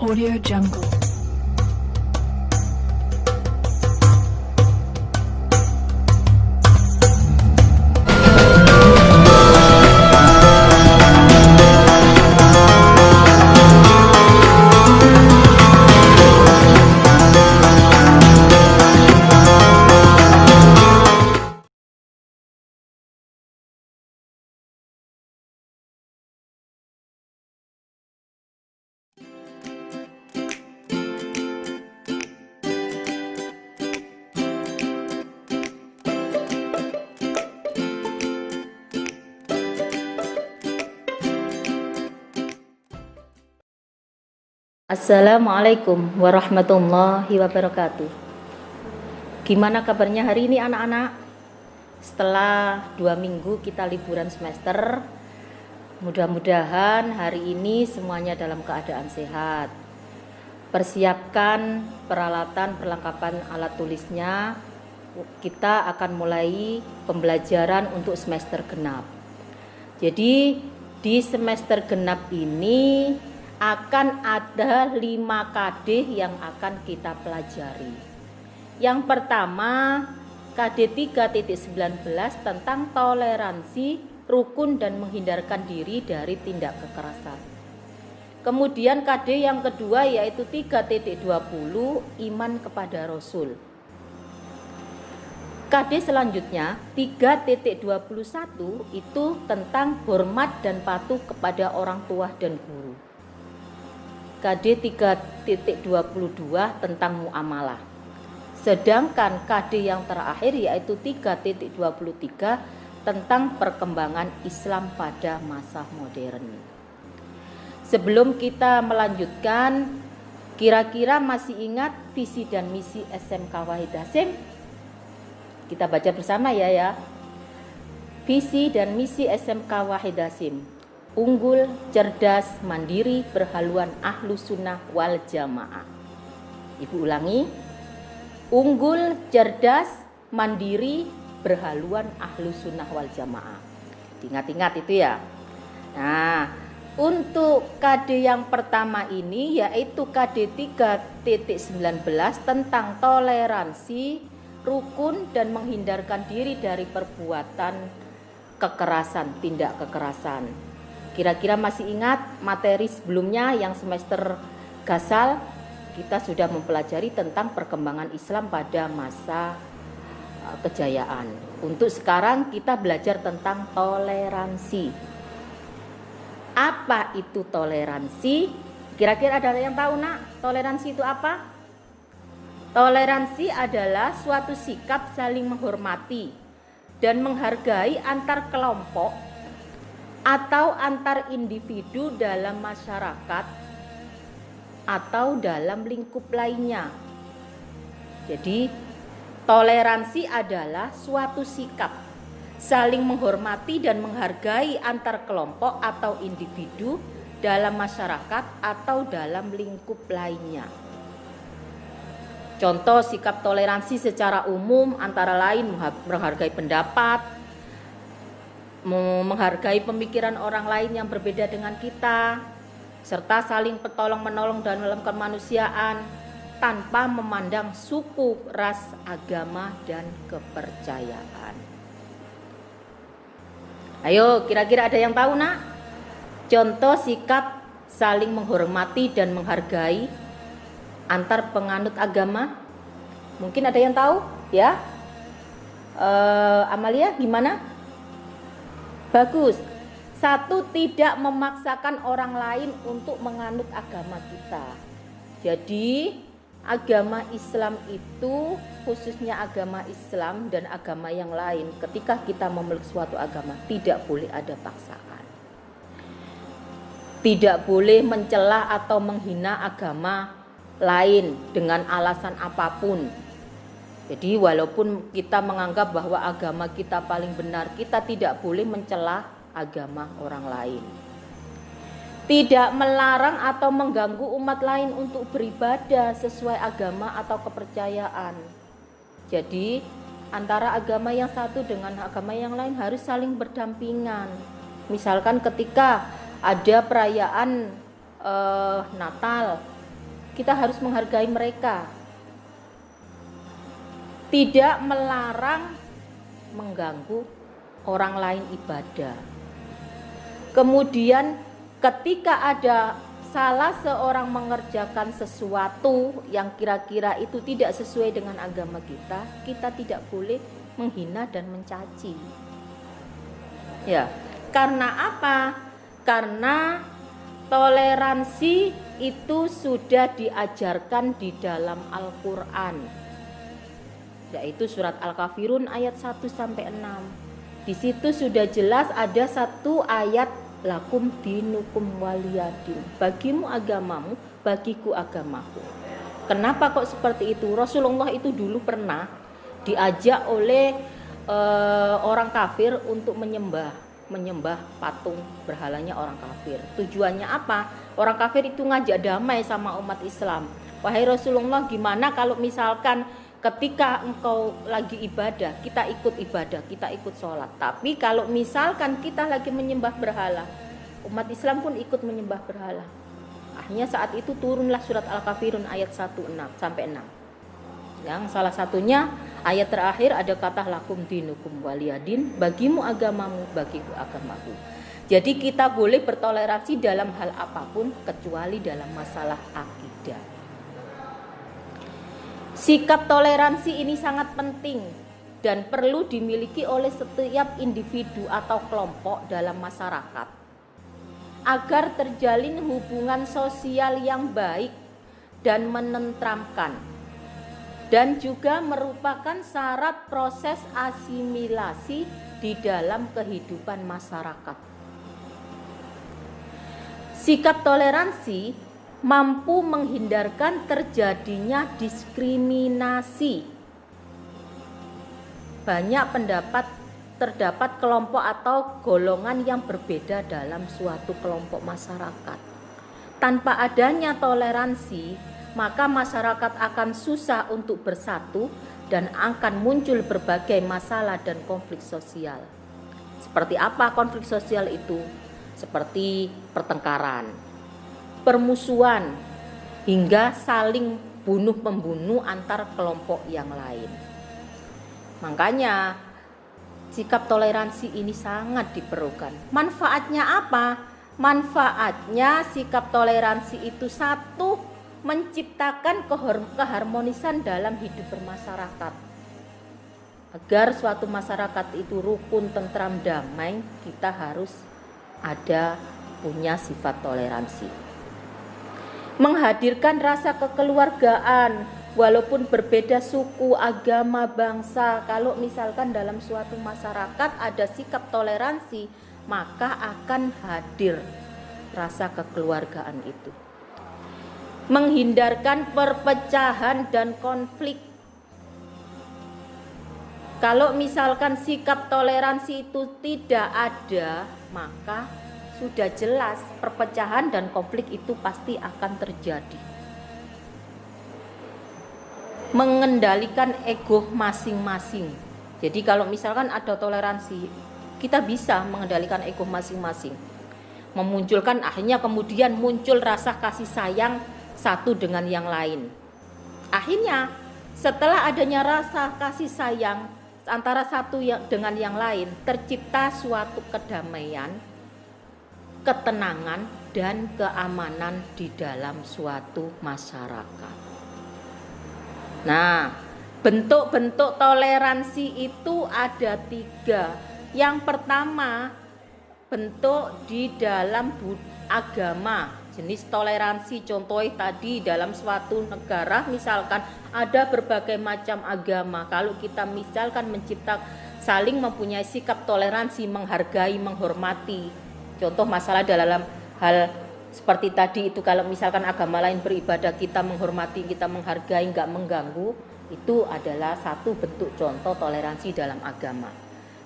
Audio Jungle. Assalamualaikum warahmatullahi wabarakatuh. Gimana kabarnya hari ini anak-anak? Setelah 2 minggu kita liburan semester, mudah-mudahan hari ini semuanya dalam keadaan sehat. Persiapkan peralatan perlengkapan alat tulisnya. Kita akan mulai pembelajaran untuk semester genap. Jadi di semester genap ini akan ada 5 KD yang akan kita pelajari. Yang pertama, KD 3.19 tentang toleransi, rukun dan menghindarkan diri dari tindak kekerasan. Kemudian KD yang kedua yaitu 3.20 iman kepada Rasul. KD selanjutnya 3.21 itu tentang hormat dan patuh kepada orang tua dan guru. KD 3.22 tentang muamalah. Sedangkan KD yang terakhir yaitu 3.23 tentang perkembangan Islam pada masa modern. Sebelum kita melanjutkan, kira-kira masih ingat visi dan misi SMK Wahid Hasim? Kita baca bersama ya. Visi dan misi SMK Wahid Hasim. Unggul, cerdas, mandiri, berhaluan ahlu sunnah wal jamaah. Ibu ulangi. Unggul, cerdas, mandiri, berhaluan ahlu sunnah wal jamaah. Ingat-ingat itu ya. Nah, untuk KD yang pertama ini yaitu KD 3.19 tentang toleransi, rukun dan menghindarkan diri dari perbuatan kekerasan, tindak kekerasan. Kira-kira masih ingat materi sebelumnya yang semester Gasal kita sudah mempelajari tentang perkembangan Islam pada masa kejayaan. Untuk sekarang kita belajar tentang toleransi. Apa itu toleransi? Kira-kira ada yang tahu nak? Toleransi itu apa? Toleransi adalah suatu sikap saling menghormati dan menghargai antar kelompok atau antar individu dalam masyarakat atau dalam lingkup lainnya. Jadi, toleransi adalah suatu sikap saling menghormati dan menghargai antar kelompok atau individu dalam masyarakat atau dalam lingkup lainnya. Contoh sikap toleransi secara umum antara lain menghargai pendapat, menghargai pemikiran orang lain yang berbeda dengan kita, serta saling tolong-menolong dalam kemanusiaan tanpa memandang suku, ras, agama, dan kepercayaan. Ayo, kira-kira ada yang tahu nak? Contoh sikap saling menghormati dan menghargai antar penganut agama. Mungkin ada yang tahu ya? Amalia gimana? Bagus. 1, tidak memaksakan orang lain untuk menganut agama kita. Jadi agama Islam itu, khususnya agama Islam dan agama yang lain, ketika kita memeluk suatu agama tidak boleh ada paksaan. Tidak boleh mencela atau menghina agama lain dengan alasan apapun. Jadi walaupun kita menganggap bahwa agama kita paling benar, kita tidak boleh mencela agama orang lain. Tidak melarang atau mengganggu umat lain untuk beribadah sesuai agama atau kepercayaan. Jadi antara agama yang satu dengan agama yang lain harus saling berdampingan. Misalkan ketika ada perayaan Natal, kita harus menghargai mereka. Tidak melarang mengganggu orang lain ibadah. Kemudian ketika ada salah seorang mengerjakan sesuatu yang kira-kira itu tidak sesuai dengan agama kita, kita tidak boleh menghina dan mencaci. Ya, karena apa? Karena toleransi itu sudah diajarkan di dalam Al-Qur'an. Yaitu surat Al-Kafirun ayat 1 sampai 6. Di situ sudah jelas ada satu ayat, lakum dinukum waliyadin. Bagimu agamamu, bagiku agamaku. Kenapa kok seperti itu? Rasulullah itu dulu pernah diajak oleh orang kafir untuk menyembah patung berhalanya orang kafir. Tujuannya apa? Orang kafir itu ngajak damai sama umat Islam. Wahai Rasulullah, gimana kalau misalkan ketika engkau lagi ibadah, kita ikut ibadah, kita ikut sholat. Tapi kalau misalkan kita lagi menyembah berhala, umat Islam pun ikut menyembah berhala. Akhirnya saat itu turunlah surat Al-Kafirun ayat 1 sampai 6. Yang salah satunya ayat terakhir ada kata lakum dinukum waliyadin, bagimu agamamu, bagiku agamaku. Jadi kita boleh bertoleransi dalam hal apapun kecuali dalam masalah akidah. Sikap toleransi ini sangat penting dan perlu dimiliki oleh setiap individu atau kelompok dalam masyarakat agar terjalin hubungan sosial yang baik dan menenteramkan, dan juga merupakan syarat proses asimilasi di dalam kehidupan masyarakat. Sikap toleransi mampu menghindarkan terjadinya diskriminasi. Terdapat kelompok atau golongan yang berbeda dalam suatu kelompok masyarakat. Tanpa adanya toleransi, maka masyarakat akan susah untuk bersatu dan akan muncul berbagai masalah dan konflik sosial. Seperti apa konflik sosial itu? Seperti pertengkaran, permusuhan, hingga saling bunuh-membunuh antar kelompok yang lain. Makanya sikap toleransi ini sangat diperlukan. Manfaatnya apa? Manfaatnya sikap toleransi itu satu, menciptakan keharmonisan dalam hidup bermasyarakat. Agar suatu masyarakat itu rukun, tentram, damai, kita harus punya sifat toleransi. Menghadirkan rasa kekeluargaan walaupun berbeda suku, agama, bangsa. Kalau misalkan dalam suatu masyarakat ada sikap toleransi, maka akan hadir rasa kekeluargaan itu. Menghindarkan perpecahan dan konflik. Kalau misalkan sikap toleransi itu tidak ada, maka sudah jelas perpecahan dan konflik itu pasti akan terjadi. Mengendalikan ego masing-masing. Jadi kalau misalkan ada toleransi, kita bisa mengendalikan ego masing-masing. Memunculkan, akhirnya kemudian muncul rasa kasih sayang satu dengan yang lain. Akhirnya setelah adanya rasa kasih sayang antara satu dengan yang lain, tercipta suatu kedamaian, ketenangan dan keamanan di dalam suatu masyarakat. Nah, bentuk-bentuk toleransi itu ada 3. Yang pertama, bentuk di dalam agama. Jenis toleransi contohnya tadi dalam suatu negara misalkan ada berbagai macam agama. Kalau kita misalkan saling mempunyai sikap toleransi, menghargai, menghormati. Contoh masalah dalam hal seperti tadi itu, kalau misalkan agama lain beribadah, kita menghormati, kita menghargai, enggak mengganggu, itu adalah satu bentuk contoh toleransi dalam agama.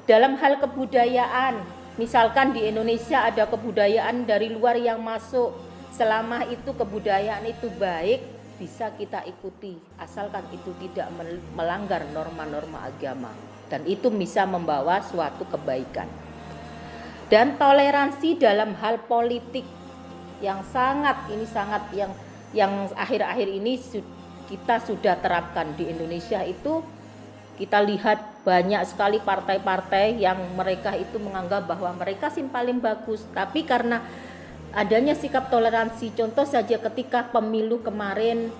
Dalam hal kebudayaan, misalkan di Indonesia ada kebudayaan dari luar yang masuk, selama itu kebudayaan itu baik, bisa kita ikuti, asalkan itu tidak melanggar norma-norma agama, dan itu bisa membawa suatu kebaikan. Dan toleransi dalam hal politik yang sangat yang akhir-akhir ini kita sudah terapkan di Indonesia itu, kita lihat banyak sekali partai-partai yang mereka itu menganggap bahwa mereka sih paling bagus, tapi karena adanya sikap toleransi. Contoh saja ketika pemilu kemarin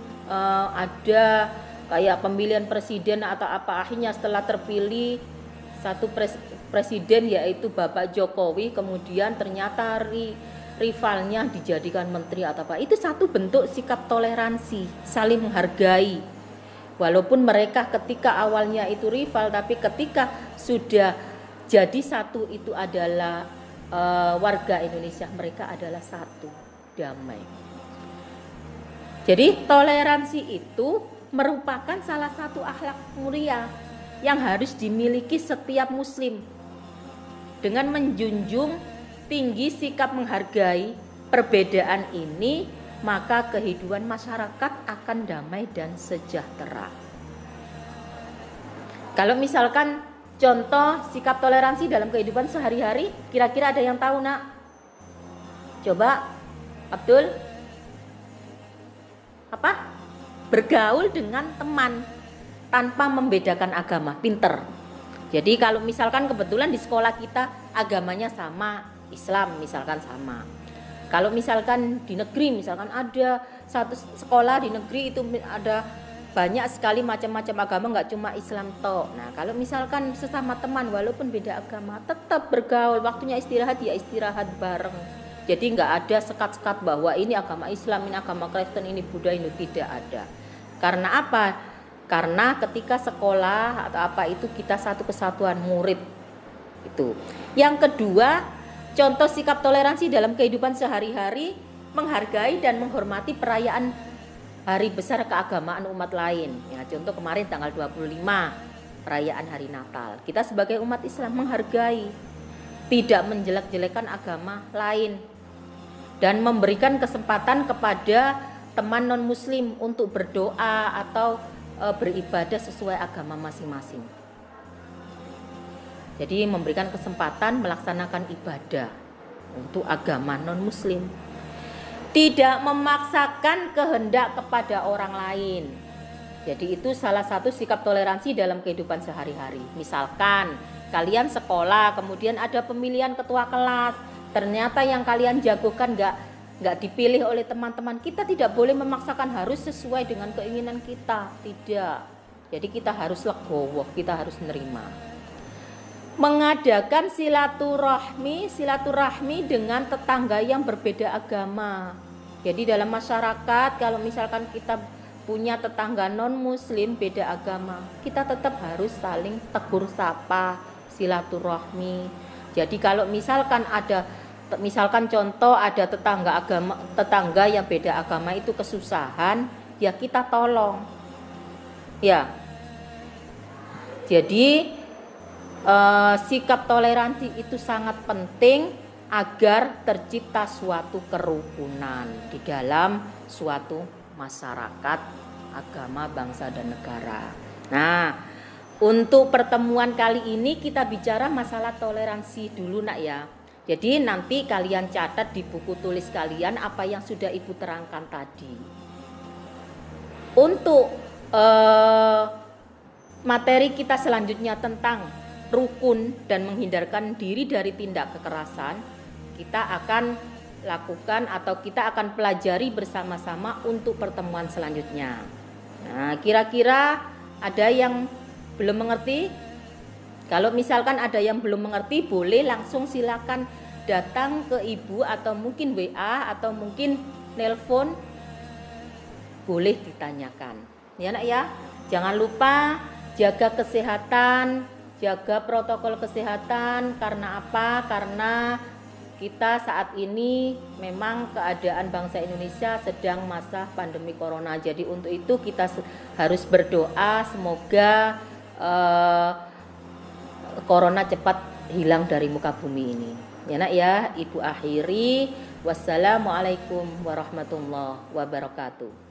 ada kayak pemilihan presiden atau apa, akhirnya setelah terpilih satu presiden yaitu Bapak Jokowi, kemudian ternyata rivalnya dijadikan menteri atau apa. Itu satu bentuk sikap toleransi, saling menghargai. Walaupun mereka ketika awalnya itu rival, tapi ketika sudah jadi satu itu adalah warga Indonesia, mereka adalah satu, damai. Jadi toleransi itu merupakan salah satu akhlak mulia yang harus dimiliki setiap muslim. Dengan menjunjung tinggi sikap menghargai perbedaan ini, maka kehidupan masyarakat akan damai dan sejahtera. Kalau misalkan contoh sikap toleransi dalam kehidupan sehari-hari, kira-kira ada yang tahu, Nak? Coba, Abdul. Apa? Bergaul dengan teman tanpa membedakan agama, pinter. Jadi kalau misalkan kebetulan di sekolah kita agamanya sama, Islam misalkan sama. Kalau misalkan di negeri, misalkan ada satu sekolah di negeri itu ada banyak sekali macam-macam agama, nggak cuma Islam toh. Nah, kalau misalkan sesama teman walaupun beda agama, tetap bergaul, waktunya istirahat ya istirahat bareng. Jadi nggak ada sekat-sekat bahwa ini agama Islam, ini agama Kristen, ini Buddha, ini tidak ada. Karena apa? Karena ketika sekolah atau apa itu kita satu kesatuan murid itu. Yang kedua, contoh sikap toleransi dalam kehidupan sehari-hari, menghargai dan menghormati perayaan hari besar keagamaan umat lain. Ya, contoh kemarin tanggal 25 perayaan hari Natal. Kita sebagai umat Islam menghargai, tidak menjelek-jelekan agama lain, dan memberikan kesempatan kepada teman non-muslim untuk berdoa atau beribadah sesuai agama masing-masing. Jadi memberikan kesempatan melaksanakan ibadah untuk agama non-muslim. Tidak memaksakan kehendak kepada orang lain. Jadi itu salah satu sikap toleransi dalam kehidupan sehari-hari. Misalkan kalian sekolah, kemudian ada pemilihan ketua kelas, ternyata yang kalian jagokan nggak dipilih oleh teman-teman, kita tidak boleh memaksakan harus sesuai dengan keinginan kita, tidak. Jadi kita harus legowo, kita harus menerima. Mengadakan silaturahmi dengan tetangga yang berbeda agama. Jadi dalam masyarakat kalau misalkan kita punya tetangga non muslim beda agama, kita tetap harus saling tegur sapa, silaturahmi. Jadi kalau misalkan contoh ada tetangga yang beda agama itu kesusahan, ya kita tolong. Ya. Jadi sikap toleransi itu sangat penting agar tercipta suatu kerukunan di dalam suatu masyarakat, agama, bangsa, dan negara. Nah, untuk pertemuan kali ini kita bicara masalah toleransi dulu, Nak ya. Jadi nanti kalian catat di buku tulis kalian apa yang sudah Ibu terangkan tadi. Untuk materi kita selanjutnya tentang rukun dan menghindarkan diri dari tindak kekerasan, kita akan lakukan atau kita akan pelajari bersama-sama untuk pertemuan selanjutnya. Nah, kira-kira ada yang belum mengerti? Kalau misalkan ada yang belum mengerti, boleh langsung silakan datang ke Ibu atau mungkin WA atau mungkin nelpon, boleh ditanyakan. Ya Nak ya, jangan lupa jaga kesehatan, jaga protokol kesehatan. Karena apa? Karena kita saat ini memang keadaan bangsa Indonesia sedang masa pandemi corona. Jadi untuk itu kita harus berdoa semoga corona cepat hilang dari muka bumi ini. Ya Nak ya, Ibu akhiri. Wassalamualaikum warahmatullahi wabarakatuh.